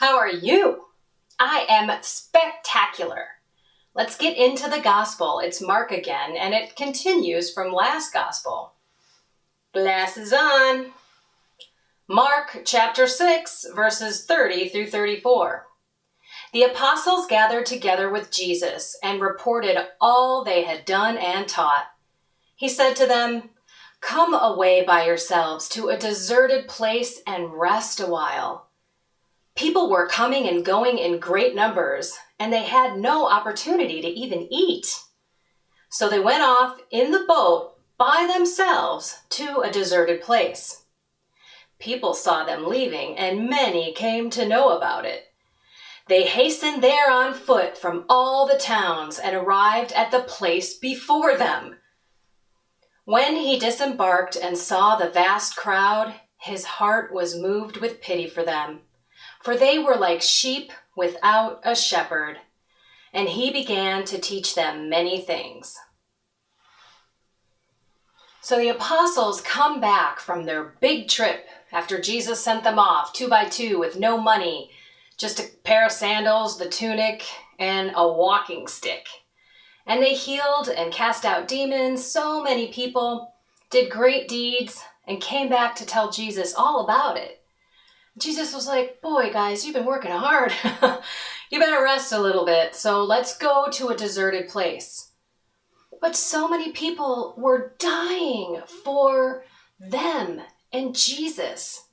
How are you? I am spectacular. Let's get into the gospel. It's Mark again, and it continues from last gospel. Glasses on. Mark chapter 6, verses 30 through 34. The apostles gathered together with Jesus and reported all they had done and taught. He said to them, "Come away by yourselves to a deserted place and rest a while." People were coming and going in great numbers, and they had no opportunity to even eat. So they went off in the boat by themselves to a deserted place. People saw them leaving, and many came to know about it. They hastened there on foot from all the towns and arrived at the place before them. When he disembarked and saw the vast crowd, his heart was moved with pity for them, for they were like sheep without a shepherd, and he began to teach them many things. So the apostles come back from their big trip after Jesus sent them off 2 by 2 with no money, just a pair of sandals, the tunic, and a walking stick. And they healed and cast out demons. So many people did great deeds and came back to tell Jesus all about it. Jesus was like, "Boy, guys, you've been working hard. You better rest a little bit. So let's go to a deserted place." But so many people were dying for them and Jesus.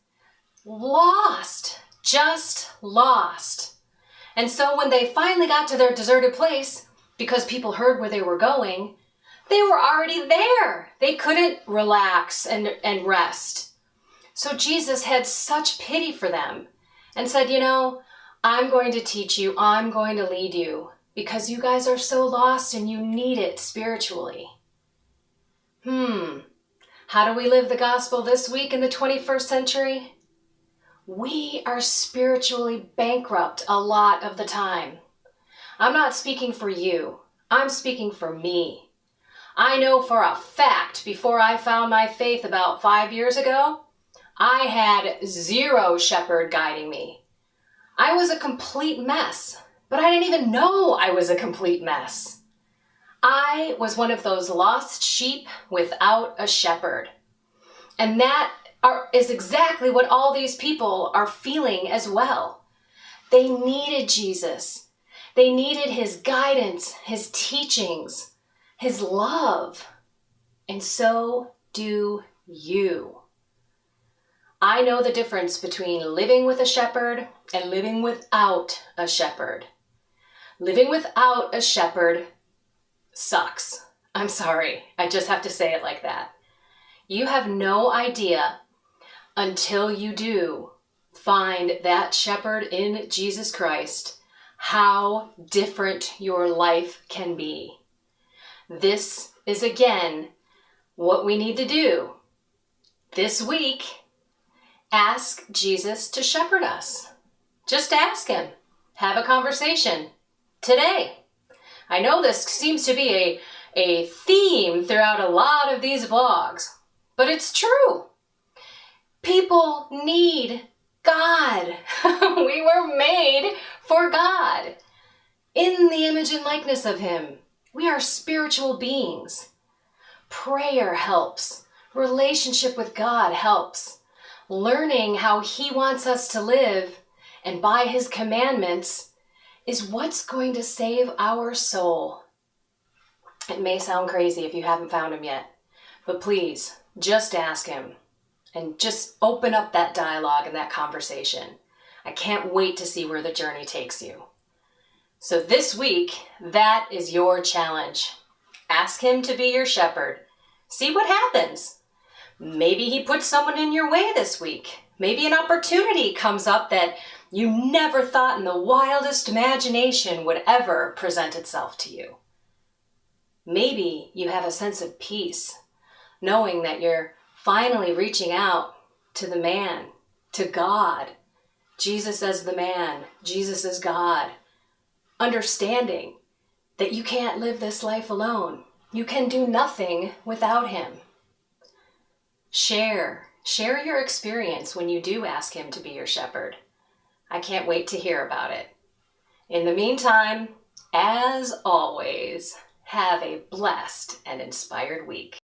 Lost, just lost. And so when they finally got to their deserted place, because people heard where they were going, they were already there. They couldn't relax and rest. So Jesus had such pity for them and said, I'm going to teach you, I'm going to lead you, because you guys are so lost and you need it spiritually. How do we live the gospel this week in the 21st century? We are spiritually bankrupt a lot of the time. I'm not speaking for you. I'm speaking for me. I know for a fact before I found my faith about 5 years ago, I had zero shepherd guiding me. I was a complete mess, but I didn't even know I was a complete mess. I was one of those lost sheep without a shepherd. And that is exactly what all these people are feeling as well. They needed Jesus. They needed his guidance, his teachings, his love. And so do you. I know the difference between living with a shepherd and living without a shepherd. Living without a shepherd sucks. I'm sorry. I just have to say it like that. You have no idea until you do find that shepherd in Jesus Christ how different your life can be. This is again what we need to do. This week, ask Jesus to shepherd us. Just ask him. Have a conversation today. I know this seems to be a theme throughout a lot of these vlogs, but it's true. People need God. We were made for God. In the image and likeness of him. We are spiritual beings. Prayer helps. Relationship with God helps. Learning how he wants us to live and by his commandments is what's going to save our soul. It may sound crazy if you haven't found him yet, but please just ask him and just open up that dialogue and that conversation. I can't wait to see where the journey takes you. So this week, that is your challenge. Ask him to be your shepherd. See what happens. Maybe he puts someone in your way this week. Maybe an opportunity comes up that you never thought in the wildest imagination would ever present itself to you. Maybe you have a sense of peace, knowing that you're finally reaching out to the man, to God. Jesus as the man, Jesus as God. Understanding that you can't live this life alone. You can do nothing without him. Share your experience when you do ask him to be your shepherd. I can't wait to hear about it. In the meantime, as always, have a blessed and inspired week.